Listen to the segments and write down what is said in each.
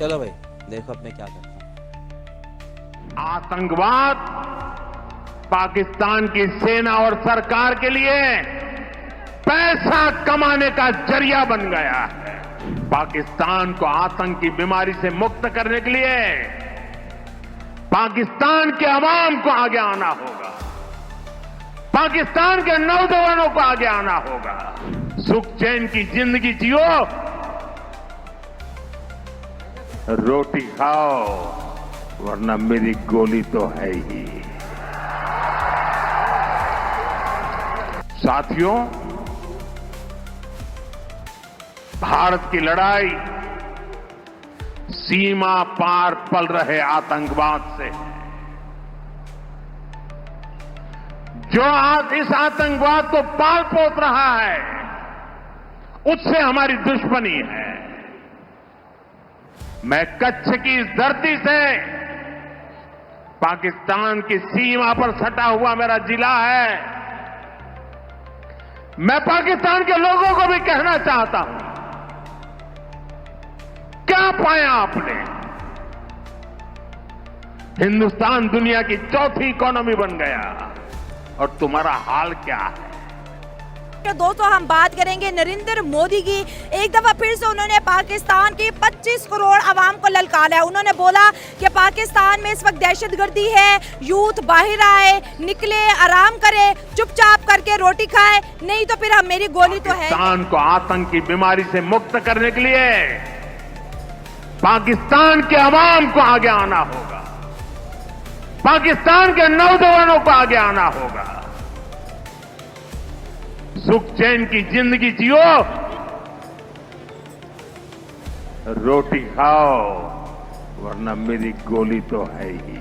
चलो भाई देखो अब मैं क्या करता हूँ। आतंकवाद पाकिस्तान की सेना और सरकार के लिए पैसा कमाने का जरिया बन गया है। पाकिस्तान को आतंक की बीमारी से मुक्त करने के लिए पाकिस्तान के अवाम को आगे आना होगा, पाकिस्तान के नौजवानों को आगे आना होगा। सुख चैन की जिंदगी जियो, रोटी खाओ, वरना मेरी गोली तो है ही। साथियों, भारत की लड़ाई सीमा पार पल रहे आतंकवाद से। जो आज इस आतंकवाद को पाल पोस रहा है, उससे हमारी दुश्मनी है। मैं कच्छ की इस धरती से, पाकिस्तान की सीमा पर सटा हुआ मेरा जिला है, मैं पाकिस्तान के लोगों को भी कहना चाहता हूं, क्या पाया आपने? हिंदुस्तान दुनिया की चौथी इकोनॉमी बन गया और तुम्हारा हाल क्या है? तो दोस्तों हम बात करेंगे नरेंद्र मोदी की। एक दफा फिर से उन्होंने पाकिस्तान की 25 करोड़ आवाम को ललकारा है। उन्होंने बोला कि पाकिस्तान में इस वक्त दहशतगर्दी है, यूथ बाहर आए, निकले, आराम करे, चुपचाप करके रोटी खाए, नहीं तो फिर हम मेरी गोली तो है। पाकिस्तान को आतंक की बीमारी से मुक्त करने के लिए पाकिस्तान के अवाम को आगे आना होगा, पाकिस्तान के नौजवानों को आगे आना होगा। सुख चैन की जिंदगी जियो, रोटी खाओ, वरना मेरी गोली तो है ही।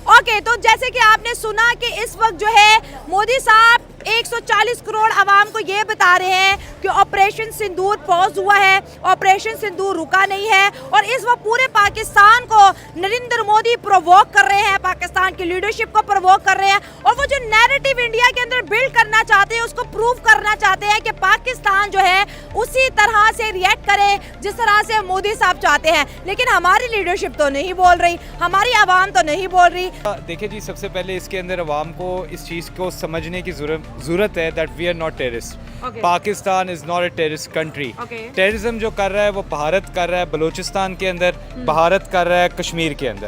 ओके, तो जैसे कि आपने सुना कि इस वक्त जो है मोदी साहब 140 करोड़ आवाम को ये बता रहे हैं कि ऑपरेशन सिंदूर पॉज हुआ है, ऑपरेशन सिंदूर रुका नहीं है, और इस वक्त पूरे पाकिस्तान को नरेंद्र मोदी प्रोवोक कर रहे हैं, पाकिस्तान की लीडरशिप को प्रोवोक कर रहे हैं, और वो जो नैरेटिव इंडिया के अंदर बिल्ड करना चाहते हैं, उसको प्रूव करना चाहते हैं कि पाकिस्तान जो है उसी तरह से रिएक्ट करे जिस तरह से मोदी साहब चाहते हैं। लेकिन हमारी लीडरशिप तो नहीं बोल रही, हमारी आवाम तो नहीं बोल रही। देखिए जी, सबसे पहले इसके अंदर अवाम को इस चीज़ को समझने की जरूरत है that we are not terrorist. Pakistan is not a terrorist country. Terrorism जो कर रहा है वो भारत कर रहा है, बलूचिस्तान के अंदर भारत कर रहा है, कश्मीर के अंदर।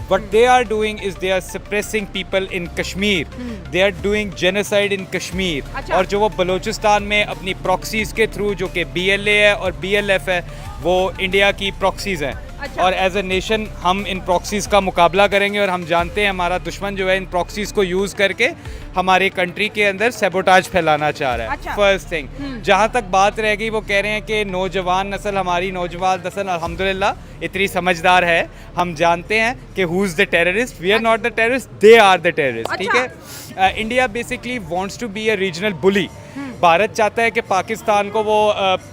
What they are doing is they are suppressing people in Kashmir. They are doing genocide in Kashmir. और जो वो बलूचिस्तान में अपनी प्रॉक्सीज के थ्रू, जो कि BLA है और BLF है, वो इंडिया की प्रॉक्सीज हैं। और एज ए नेशन हम इन प्रॉक्सीज का मुकाबला करेंगे, और हम जानते हैं हमारा दुश्मन जो है इन प्रॉक्सीज को यूज़ करके हमारे कंट्री के अंदर सैबोटाज फैलाना चाह रहा है। फर्स्ट थिंग, जहाँ तक बात रह गई, वो कह रहे हैं कि नौजवान नस्ल, हमारी नौजवान नस्ल अल्हम्दुलिल्लाह इतनी समझदार है, हम जानते हैं कि who is the terrorist. We are not the terrorist, they are the terrorist. ठीक है, India basically wants to be a regional bully. Bharat चाहता है कि पाकिस्तान को वो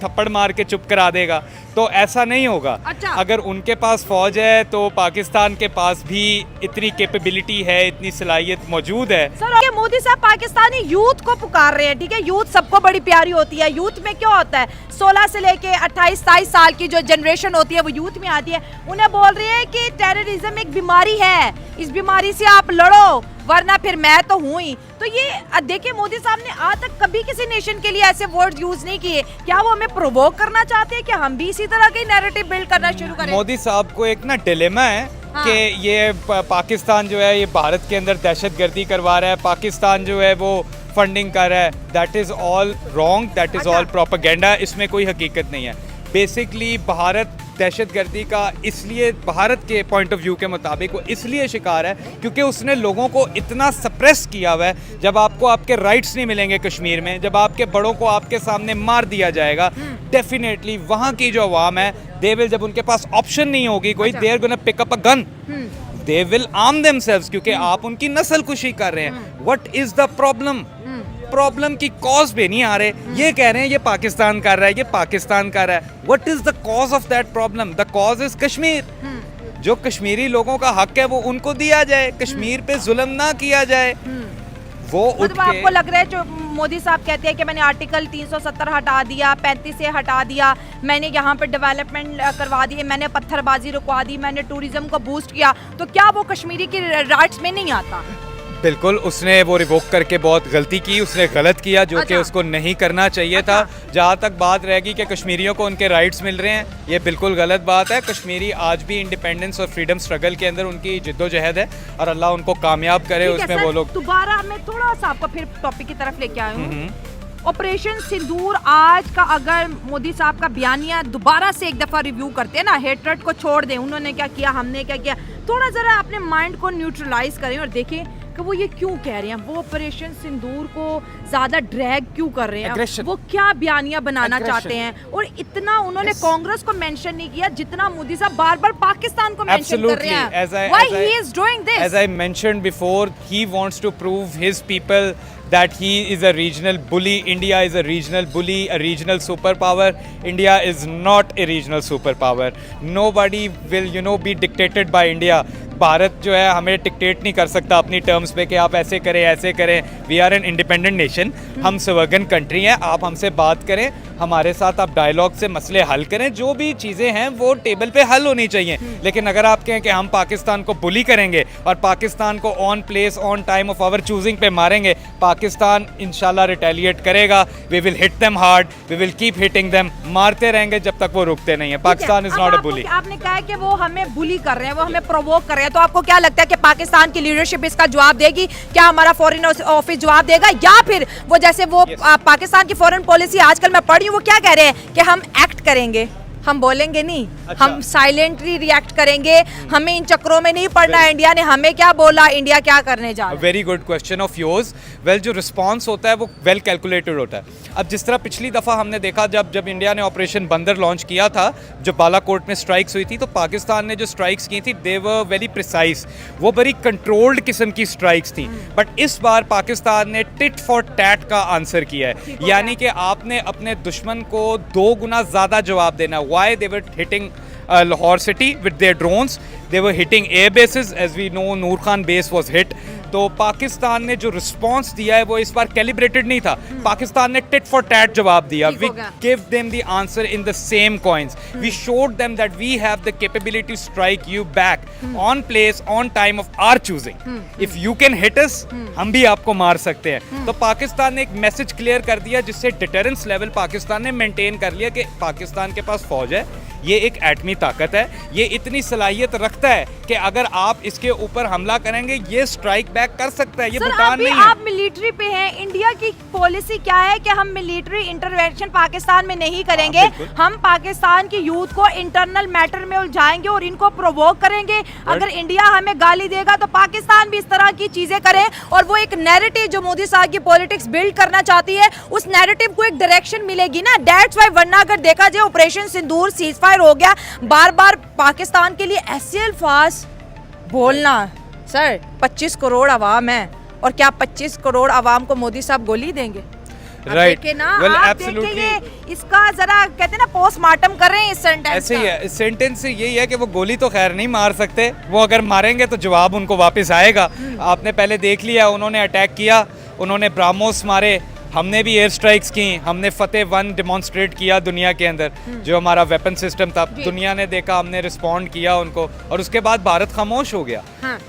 थप्पड़ मार के चुप करा देगा, तो ऐसा नहीं होगा। अगर उनके पास फौज है तो पाकिस्तान के पास भी इतनी कैपेबिलिटी है, इतनी सलाहियत मौजूद है। सर, मोदी साहब पाकिस्तानी यूथ को पुकार रहे हैं, ठीक है, यूथ सबको बड़ी प्यारी होती है। यूथ में क्या होता है, 16 से लेके 28-27 साल की जो जनरेशन होती है वो यूथ में आती है। उन्हें बोल रहे हैं कि टेररिज्म एक बीमारी है, इस बीमारी से आप लड़ो, वरना फिर मैं तो हूँ ही। तो ये देखिए, मोदी साहब ने आज तक कभी किसी नेशन के लिए ऐसे वर्ड यूज नहीं किए। क्या वो हमें प्रोवोक करना चाहते हैं कि हम भी इसी तरह के नैरेटिव बिल्ड करना शुरू करें? मोदी साहब को एक ना डिलेमा है कि ये पाकिस्तान जो है ये भारत के अंदर दहशतगर्दी करवा रहा है, पाकिस्तान जो है वो फंडिंग कर रहा है। That is all wrong, that is all propaganda, इसमें कोई हकीकत नहीं है। बेसिकली भारत दहशतगर्दी का इसलिए, भारत के पॉइंट ऑफ व्यू के मुताबिक, वो इसलिए शिकार है क्योंकि उसने लोगों को इतना सप्रेस किया हुआ है। जब आपको आपके राइट्स नहीं मिलेंगे कश्मीर में, जब आपके बड़ों को आपके सामने मार दिया जाएगा, डेफिनेटली वहाँ की जो अवाम है, दे विल, जब उनके पास ऑप्शन नहीं होगी कोई, they are gonna pick up a gun, they will arm themselves, क्योंकि आप उनकी नस्ल कुशी कर रहे हैं। What is the problem? Problem की कॉज पे नहीं आ रहे। ये कह रहे हैं ये पाकिस्तान कर रहा है, ये पाकिस्तान कर रहा है। What is the cause of that problem? The cause is Kashmir. जो कश्मीरी लोगों का हक है वो उनको दिया जाए, कश्मीर पे जुल्म ना किया जाए। वो मतलब आपको लग रहा है जो मोदी साहब कहते हैं कि मैंने आर्टिकल 370 हटा दिया, 35 से हटा दिया, मैंने यहाँ पर डेवलपमेंट करवा दी, मैंने पत्थरबाजी रुकवा दी, मैंने टूरिज्म को बूस्ट किया, तो क्या वो कश्मीरी की राइट्स में नहीं आता? बिल्कुल, उसने वो रिवोक करके बहुत गलती की, उसने गलत किया जो कि उसको नहीं करना चाहिए था। जहाँ तक बात रहेगी कि कश्मीरियों को उनके राइट्स मिल रहे हैं, ये बिल्कुल गलत बात है। कश्मीरी आज भी इंडिपेंडेंस और फ्रीडम स्ट्रगल के अंदर उनकी जिद्दोजहद है और अल्लाह उनको कामयाब करे उसमें। वो लोग दोबारा मैं थोड़ा सा आपको फिर टॉपिक की तरफ लेके आया हूँ। ऑपरेशन सिंदूर आज का अगर मोदी साहब का बयानिया दोबारा से एक दफा रिव्यू करते हैं ना, हेट्रेड को छोड़ दें, उन्होंने क्या किया, हमने क्या किया, थोड़ा जरा अपने माइंड को न्यूट्रलाइज करें और देखें कि वो ये क्यों कह रहे हैं, वो ऑपरेशन सिंदूर को ज्यादा ड्रैग क्यों कर रहे हैं, वो क्या बयानिया बनाना चाहते हैं, और इतना उन्होंने कांग्रेस को मेंशन नहीं किया जितना मोदी साहब बार बार पाकिस्तान को मेंशन कर रहे हैं। Why he is doing this? As I mentioned before, he wants to prove his people that he is a regional bully. India is a regional bully, a regional superpower. India is not a regional superpower. Nobody will, be dictated by India. Bharat जो है हमें dictate नहीं कर सकता अपनी terms पे कि आप ऐसे करें ऐसे करें। We are an independent nation, हम सवर्गन कंट्री हैं। आप हमसे बात करें, हमारे साथ आप डायलॉग से मसले हल करें, जो भी चीज़ें हैं वो टेबल पे हल होनी चाहिए। लेकिन अगर आप कहें कि हम पाकिस्तान को बुली करेंगे और पाकिस्तान को on place on time of our choosing पे मारेंगे, पाकिस्तान इंशाल्लाह रिटेलिएट करेगा। We will hit them hard, we will keep hitting them, मारते रहेंगे जब तक वो रुकते नहीं है। Pakistan is not a bully. आपने कहा है कि वो हमें बुली कर रहे हैं, वो हमें प्रोवोक कर रहे हैं, तो आपको क्या लगता है कि पाकिस्तान की लीडरशिप इसका जवाब देगी? क्या हमारा फॉरेन ऑफिस जवाब देगा, या फिर वो जैसे वो पाकिस्तान की फॉरेन पॉलिसी आजकल मैं पढ़ रही हूँ, वो क्या कह रहे हैं कि हम एक्ट करेंगे, हम बोलेंगे नहीं, हम साइलेंटली रिएक्ट करेंगे, हमें इन चक्रों में नहीं पड़ना है। इंडिया ने हमें क्या बोला, इंडिया क्या करने जा रहा है? Very good question of yours. Well, जो रिस्पांस होता है वो वेल कैलकुलेटेड होता है। अब जिस तरह पिछली दफ़ा हमने देखा जब इंडिया ने ऑपरेशन बंदर लॉन्च किया था, जो बालाकोट में स्ट्राइक्स हुई थी, तो पाकिस्तान ने जो स्ट्राइक्स की थी दे वर वेरी प्रिसाइज, वो बड़ी कंट्रोल्ड किस्म की स्ट्राइक्स थी। बट इस बार पाकिस्तान ने टिट फॉर टैट का आंसर किया है, यानी कि आपने अपने दुश्मन को 2 गुना ज़्यादा जवाब देना। Why they were hitting Lahore city with their drones, they were hitting air bases, as we know Noor Khan base was hit. तो पाकिस्तान ने जो रिस्पांस दिया है वो इस बार कैलिब्रेटेड नहीं था। पाकिस्तान ने टिट फॉर टैट जवाब दिया। We give them the answer in the same coins. We showed them that we have the capability to strike you back on place on time of our choosing. If you can hit us, हम भी आपको मार सकते हैं। तो पाकिस्तान ने एक message clear कर दिया, जिससे डिटरेंस लेवल पाकिस्तान ने मेंटेन कर लिया कि पाकिस्तान के पास फौज है, ये एक एटमी ताकत है, ये इतनी सलाहियत रखता है कि अगर आप इसके ऊपर हमला करेंगे ये स्ट्राइक बैक कर सकता है। ये भूटान नहीं है। आप मिलिट्री पे हैं, इंडिया की पॉलिसी क्या है कि हम मिलिट्री इंटरवेंशन पाकिस्तान में नहीं करेंगे, हम पाकिस्तान की यूथ को इंटरनल मैटर में उलझाएंगे और इनको प्रोवोक करेंगे। अगर इंडिया हमें गाली देगा तो पाकिस्तान भी इस तरह की चीजें करे, और वो एक नैरेटिव जो मोदी साहब की पॉलिटिक्स बिल्ड करना चाहती है, उस नैरेटिव को एक डायरेक्शन मिलेगी ना। दैट्स व्हाई, वरना अगर देखा जाए ऑपरेशन सिंदूर सीजफायर हो गया, बार बार पाकिस्तान के लिए ऐसे अल्फाज बोलना। सर 25 करोड़ आवाम है, और क्या 25 करोड़ आवाम को मोदी साहब गोली देंगे? Right, well absolutely. इसका जरा कहते हैं ना पोस्टमार्टम कर रहे हैं इस सेंटेंस। ऐसे ही है, इस सेंटेंस से यही है कि वो गोली तो खैर नहीं मार सकते, वो अगर मारेंगे तो जवाब उनको वापस आएगा। आपने पहले देख लिया, उन्होंने अटैक किया, उन्होंने ब्राह्मोस मारे, हमने भी एयर स्ट्राइक्स की, हमने फतेह 1 डिमॉन्स्ट्रेट किया दुनिया के अंदर, जो हमारा वेपन सिस्टम था। दुनिया ने देखा, हमने रिस्पॉन्ड किया उनको, और उसके बाद भारत खामोश हो गया।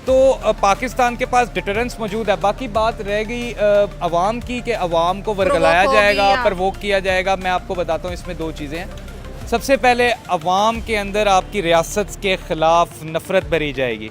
तो पाकिस्तान के पास डिटरेंस मौजूद है। बाकी बात रह गई अवाम की, कि अवाम को वर्गलाया जाएगा, प्रवोक किया जाएगा। मैं आपको बताता हूँ, इसमें 2 चीज़ें हैं। सबसे पहले, अवाम के अंदर आपकी रियासत के ख़िलाफ़ नफ़रत भरी जाएगी।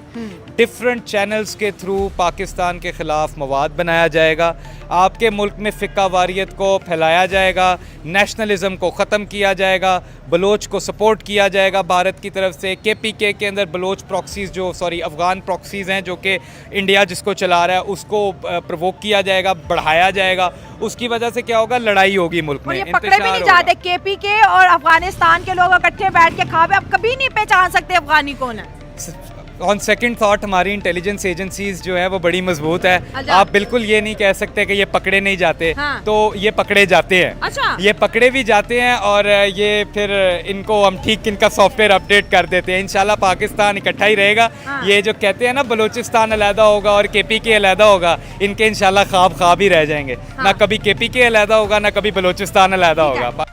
डिफरेंट चैनल्स के थ्रू पाकिस्तान के ख़िलाफ़ मवाद बनाया जाएगा, आपके मुल्क में फ़िक्का वारियत को फैलाया जाएगा, नेशनलिज़म को ख़त्म किया जाएगा, बलोच को सपोर्ट किया जाएगा भारत की तरफ से। KPK के अंदर बलोच प्रॉक्सीज़ अफ़गान प्रॉक्सीज़ हैं, जो कि इंडिया जिसको चला रहा है उसको प्रोवोक किया जाएगा, बढ़ाया जाएगा। उसकी वजह से क्या होगा, लड़ाई होगी मुल्क में, ये पकड़े भी नहीं जाते। KPK और अफगानिस्तान के लोग इकट्ठे बैठ के खावे, आप कभी नहीं पहचान सकते अफगानी कौन है। ऑन सेकंड थॉट हमारी इंटेलिजेंस एजेंसीज जो है वो बड़ी मजबूत है। अच्छा। आप बिल्कुल ये नहीं कह सकते कि ये पकड़े नहीं जाते। हाँ। तो ये पकड़े जाते हैं। अच्छा। ये पकड़े भी जाते हैं और ये फिर इनको हम ठीक इनका सॉफ्टवेयर अपडेट कर देते हैं। इंशाल्लाह पाकिस्तान इकट्ठा ही रहेगा। हाँ। ये जो कहते हैं ना बलूचिस्तान अलहदा होगा और KPK अलहदा होगा, इनके इंशाल्लाह ख्वाब ही रह जाएंगे। हाँ। ना कभी KPK अलहदा होगा, ना कभी बलूचिस्तान अलहदा ठीक है। होगा।